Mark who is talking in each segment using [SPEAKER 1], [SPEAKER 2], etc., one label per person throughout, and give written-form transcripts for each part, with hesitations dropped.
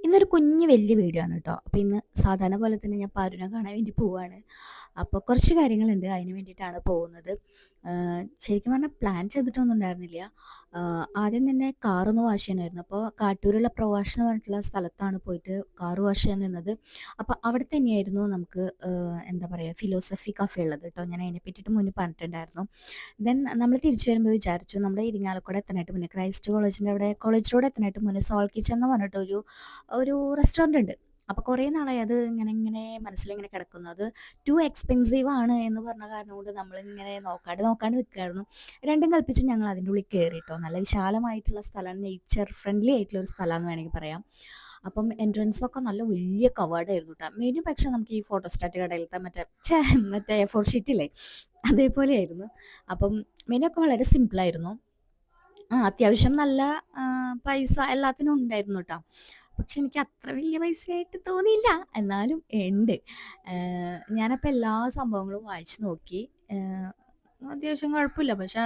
[SPEAKER 1] ഇന്നൊരു കുഞ്ഞ് വലിയ വീഡിയോ ആണ് കേട്ടോ. അപ്പോൾ ഇന്ന് സാധാരണ പോലെ തന്നെ ഞാൻ പാരുനെ കാണാൻ വേണ്ടി പോവാണ്. അപ്പോൾ കുറച്ച് കാര്യങ്ങളുണ്ട് അതിന് വേണ്ടിയിട്ടാണ് പോകുന്നത്. ശരിക്കും പറഞ്ഞാൽ പ്ലാൻ ചെയ്തിട്ടൊന്നും ഉണ്ടായിരുന്നില്ല. ആദ്യം തന്നെ കാറൊന്ന് വാഷ് ചെയ്യണമായിരുന്നു. അപ്പോൾ കാട്ടൂരുള്ള പ്രവാഷ് എന്ന് പറഞ്ഞിട്ടുള്ള സ്ഥലത്താണ് പോയിട്ട് കാറ് വാഷ് ചെയ്യാൻ നിന്നത്. അപ്പോൾ അവിടെ തന്നെയായിരുന്നു നമുക്ക് എന്താ പറയുക ഫിലോസഫി കഫേ ഉള്ളത് കേട്ടോ. ഞാൻ അതിനെ പറ്റിയിട്ട് മുന്നേ പറഞ്ഞിട്ടുണ്ടായിരുന്നു. ദെൻ നമ്മൾ തിരിച്ചു വരുമ്പോൾ വിചാരിച്ചു നമ്മുടെ ഇരിങ്ങാലക്കുട എത്താനായിട്ട് മുന്നേ ക്രൈസ്റ്റ് കോളേജിൻ്റെ അവിടെ കോളേജ് റോഡ് എത്താനായിട്ട് മുന്നേ സോൾ കിച്ചൺ എന്ന് പറഞ്ഞിട്ട് ഒരു റെസ്റ്റോറന്റ് ഉണ്ട്. അപ്പൊ കുറേ നാളായി അത് ഇങ്ങനെ ഇങ്ങനെ മനസ്സിലിങ്ങനെ കിടക്കുന്നു. അത് ടു എക്സ്പെൻസീവ് ആണ് എന്ന് പറഞ്ഞ കാരണം കൊണ്ട് നമ്മളിങ്ങനെ നോക്കാണ്ട് നിൽക്കുകയായിരുന്നു. രണ്ടും കൽപ്പിച്ച് ഞങ്ങൾ അതിൻ്റെ ഉള്ളിൽ കയറിട്ടോ. നല്ല വിശാലമായിട്ടുള്ള സ്ഥലമാണ്, നേച്ചർ ഫ്രണ്ട്ലി ആയിട്ടുള്ള ഒരു സ്ഥലമാണെന്ന് വേണമെങ്കിൽ പറയാം. അപ്പം എൻട്രൻസ് ഒക്കെ നല്ല വലിയ കവേർഡായിരുന്നു കേട്ടോ. മെനു പക്ഷെ നമുക്ക് ഈ ഫോട്ടോസ്റ്റാറ്റ് കടയിലത്തെ മറ്റേ ഫോർ ഷീറ്റില്ലേ അതേപോലെ ആയിരുന്നു. അപ്പം മെനു ഒക്കെ വളരെ സിമ്പിളായിരുന്നു. അത്യാവശ്യം നല്ല പൈസ എല്ലാത്തിനും ഉണ്ടായിരുന്നു ട്ടോ. പക്ഷെ എനിക്ക് അത്ര വലിയ പൈസയായിട്ട് തോന്നിയില്ല. എന്നാലും ഉണ്ട്. ഞാനപ്പോൾ എല്ലാ സംഭവങ്ങളും വായിച്ചു നോക്കി. ഏഹ്, അത്യാവശ്യം കുഴപ്പമില്ല. പക്ഷെ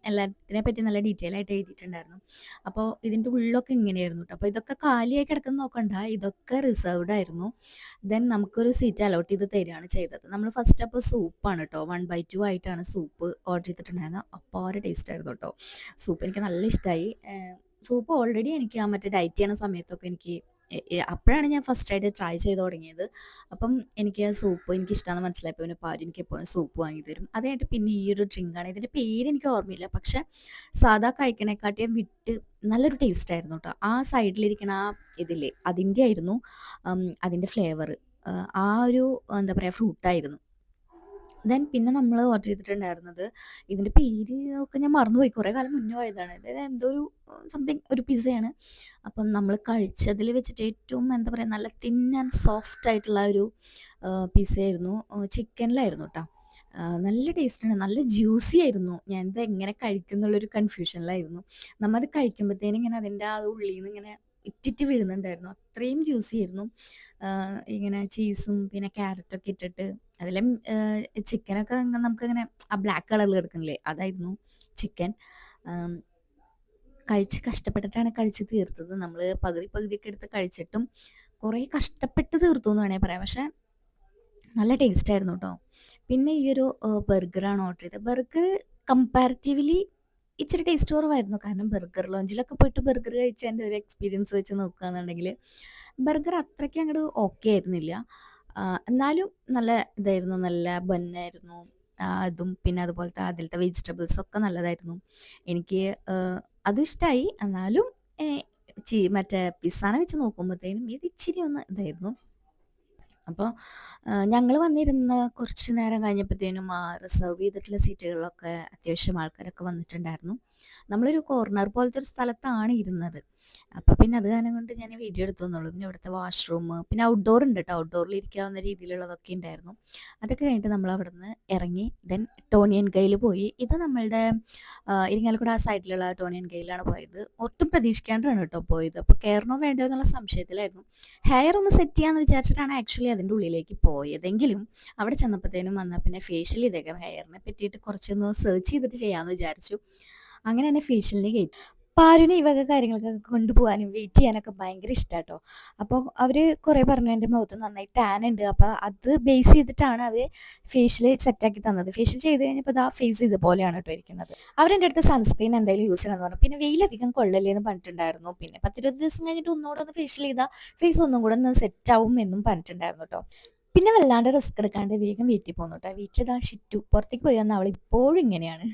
[SPEAKER 1] എല്ലാത്തിനെ പറ്റി നല്ല ഡീറ്റെയിൽ ആയിട്ട് എഴുതിയിട്ടുണ്ടായിരുന്നു. അപ്പോൾ ഇതിൻ്റെ ഉള്ളൊക്കെ ഇങ്ങനെയായിരുന്നു ട്ടോ. അപ്പോൾ ഇതൊക്കെ കാലിയായി കിടക്കുന്നത് നോക്കണ്ട. ഇതൊക്കെ റിസർവ്ഡ് ആയിരുന്നു. ദെൻ നമുക്കൊരു സീറ്റ് അലോട്ട് ചെയ്ത് തരികയാണ് ചെയ്തത്. നമ്മൾ ഫസ്റ്റ് അപ്പോൾ സൂപ്പാണ് ട്ടോ. 1/2 ആയിട്ടാണ് സൂപ്പ് ഓർഡർ ചെയ്തിട്ടുണ്ടായിരുന്നത്. അപ്പാര ടേസ്റ്റ് ആയിരുന്നു ട്ടോ. സൂപ്പ് എനിക്ക് നല്ല ഇഷ്ടമായി. സൂപ്പ് ഓൾറെഡി എനിക്ക് ആ മറ്റേ ഡയറ്റ് ചെയ്യണ സമയത്തൊക്കെ എനിക്ക് അപ്പോഴാണ് ഞാൻ ഫസ്റ്റ് ആയിട്ട് ട്രൈ ചെയ്ത് തുടങ്ങിയത്. അപ്പം എനിക്ക് സൂപ്പ് എനിക്കിഷ്ടമാണെന്ന് മനസ്സിലായപ്പോൾ പിന്നെ പാരു എനിക്ക് എപ്പോഴും സൂപ്പ് വാങ്ങി തരും. അതായിട്ട് പിന്നെ ഈ ഒരു ഡ്രിങ്കാണ്. ഇതിൻ്റെ പേര് എനിക്ക് ഓർമ്മയില്ല. പക്ഷെ സാധാ കഴിക്കണേക്കാട്ടിയും വിട്ട് നല്ലൊരു ടേസ്റ്റ് ആയിരുന്നു കേട്ടോ. ആ സൈഡിലിരിക്കണ ആ ഇതില്ലേ അതിൻ്റെ ആയിരുന്നു അതിൻ്റെ ഫ്ലേവർ. ആ ഒരു എന്താ പറയുക ഫ്രൂട്ടായിരുന്നു. ദെൻ പിന്നെ നമ്മൾ ഓർഡർ ചെയ്തിട്ടുണ്ടായിരുന്നത് ഇതിൻ്റെ പേര് ഒക്കെ ഞാൻ മറന്നുപോയി. കുറേ കാലം മുന്നേ പോയതാണ്. അതായത് എന്തോ ഒരു സംതിങ് ഒരു പിസ്സയാണ്. അപ്പം നമ്മൾ കഴിച്ചതിൽ വെച്ചിട്ട് ഏറ്റവും എന്താ പറയുക നല്ല തിൻ ആൻഡ് സോഫ്റ്റ് ആയിട്ടുള്ള ഒരു പിസ്സയായിരുന്നു. ചിക്കനിലായിരുന്നു ട്ടോ. നല്ല ടേസ്റ്റാണ്. നല്ല ജ്യൂസി ആയിരുന്നു. ഞാൻ ഇത് എങ്ങനെ കഴിക്കും എന്നുള്ളൊരു കൺഫ്യൂഷനിലായിരുന്നു. നമ്മത് കഴിക്കുമ്പത്തേനും ഇങ്ങനെ അതിൻ്റെ ആ ഉള്ളീന്ന് ഇങ്ങനെ ഇറ്റിറ്റ് വീഴുന്നുണ്ടായിരുന്നു. അത്രയും ജ്യൂസി ആയിരുന്നു. ഇങ്ങനെ ചീസും പിന്നെ ക്യാരറ്റൊക്കെ ഇട്ടിട്ട് അതിലെ ചിക്കനൊക്കെ നമുക്കിങ്ങനെ ആ ബ്ലാക്ക് കളറിൽ കിടക്കുന്നില്ലേ അതായിരുന്നു ചിക്കൻ. ആം, കഴിച്ച് കഷ്ടപ്പെട്ടിട്ടാണ് കഴിച്ച് തീർത്തത്. നമ്മൾ പകുതിയൊക്കെ എടുത്ത് കഴിച്ചിട്ടും കുറേ കഷ്ടപ്പെട്ട് തീർത്തു എന്ന് വേണമെങ്കിൽ പറയാം. പക്ഷെ നല്ല ടേസ്റ്റ് ആയിരുന്നു കേട്ടോ. പിന്നെ ഈ ഒരു ബർഗറാണ് ഓർഡർ ചെയ്തത്. ബർഗർ കമ്പാരിറ്റീവ്ലി ഇച്ചിരി ടേസ്റ്റ് കുറവായിരുന്നു. കാരണം ബർഗർ ലോഞ്ചിലൊക്കെ പോയിട്ട് ബർഗർ കഴിച്ചതിൻ്റെ ഒരു എക്സ്പീരിയൻസ് വെച്ച് നോക്കുകയാണെന്നുണ്ടെങ്കിൽ ബർഗർ അത്രയ്ക്ക് അങ്ങോട്ട് ഓക്കെ ആയിരുന്നില്ല. എന്നാലും നല്ല ഇതായിരുന്നു, നല്ല ബന്നായിരുന്നു. അതും പിന്നെ അതുപോലത്തെ അതിലത്തെ വെജിറ്റബിൾസ് ഒക്കെ നല്ലതായിരുന്നു. എനിക്ക് അതും ഇഷ്ടമായി. എന്നാലും മറ്റേ പിസ്സാനെ വെച്ച് നോക്കുമ്പോഴത്തേനും ഇത് ഇച്ചിരി ഒന്ന് ഇതായിരുന്നു. അപ്പോൾ ഞങ്ങൾ വന്നിരുന്ന് കുറച്ച് നേരം കഴിഞ്ഞപ്പോഴത്തേനും ആ റിസർവ് ചെയ്തിട്ടുള്ള സീറ്റുകളിലൊക്കെ അത്യാവശ്യം ആൾക്കാരൊക്കെ വന്നിട്ടുണ്ടായിരുന്നു. നമ്മളൊരു കോർണർ പോലത്തെ ഒരു സ്ഥലത്താണ് ഇരുന്നത്. അപ്പോൾ പിന്നെ അത് കാരണം കൊണ്ട് ഞാൻ വീഡിയോ എടുത്തു എന്നുള്ളൂ. പിന്നെ ഇവിടുത്തെ വാഷ്റൂം പിന്നെ ഔട്ട്ഡോർ ഉണ്ട് കേട്ടോ. ഔട്ട്ഡോറിൽ ഇരിക്കാവുന്ന രീതിയിലുള്ളതൊക്കെ ഉണ്ടായിരുന്നു. അതൊക്കെ കഴിഞ്ഞിട്ട് നമ്മൾ അവിടുന്ന് ഇറങ്ങി ദെൻ ടോണിയൻ കൈയിൽ പോയി. ഇത് നമ്മളുടെ ഇരിങ്ങാലക്കുട ആ സൈഡിലുള്ള ടോണിയൻ കൈയിലാണ് പോയത്. ഒട്ടും പ്രതീക്ഷിക്കാണ്ടാണ് കേട്ടോ പോയത്. അപ്പോൾ കയറണോ വേണ്ടോ എന്നുള്ള സംശയത്തിലായിരുന്നു. ഹെയർ ഒന്ന് സെറ്റ് ചെയ്യാന്ന് വിചാരിച്ചിട്ടാണ് ആക്ച്വലി അതിൻ്റെ ഉള്ളിലേക്ക് പോയതെങ്കിലും അവിടെ ചെന്നപ്പോഴത്തേനും വന്നാൽ പിന്നെ ഫേഷ്യൽ ചെയ്തേക്കാം. ഹെയറിനെ പറ്റിയിട്ട് കുറച്ചൊന്ന് സെർച്ച് ചെയ്തിട്ട് ചെയ്യാമെന്ന് വിചാരിച്ചു. അങ്ങനെ തന്നെ ഫേഷ്യലിന് കയറ്റി. പാരുനെ ഈ വക കാര്യങ്ങൾക്കൊക്കെ കൊണ്ടുപോകാനും വെയിറ്റ് ചെയ്യാനൊക്കെ ഭയങ്കര ഇഷ്ടാട്ടോ. അപ്പോൾ അവർ കുറേ പറഞ്ഞു എൻ്റെ മുഖത്ത് നന്നായി ടാൻ ഉണ്ട്. അപ്പോൾ അത് ബേസ് ചെയ്തിട്ടാണ് അവർ ഫേഷ്യൽ സെറ്റാക്കി തന്നത്. ഫേഷ്യൽ ചെയ്ത് കഴിഞ്ഞപ്പോൾ ഇതാ ഫേസ് ഇതുപോലെയാണ് കേട്ടോ ഇരിക്കുന്നത്. അവരെൻ്റെ അടുത്ത് സൺസ്ക്രീൻ എന്തായാലും യൂസ് ചെയ്യണമെന്ന് പറഞ്ഞു. പിന്നെ വെയിലധികം കൊള്ളല്ലേ എന്ന് പറഞ്ഞിട്ടുണ്ടായിരുന്നു. പിന്നെ 10-20 ദിവസം കഴിഞ്ഞിട്ട് ഒന്നുകൂടെ ഒന്ന് ഫേഷ്യൽ ചെയ്താൽ ഫേസ് ഒന്നും കൂടെ ഒന്ന് സെറ്റ് ആവും എന്നും പറഞ്ഞിട്ടുണ്ടായിരുന്നു കേട്ടോ. പിന്നെ വല്ലാണ്ട് റിസ്ക് എടുക്കാണ്ട് വേഗം വീട്ടിൽ പോന്നു കേട്ടോ. വീട്ടിലിതാ ഷിറ്റു പുറത്തേക്ക് പോയി വന്ന അവൾ ഇപ്പോഴും ഇങ്ങനെയാണ്.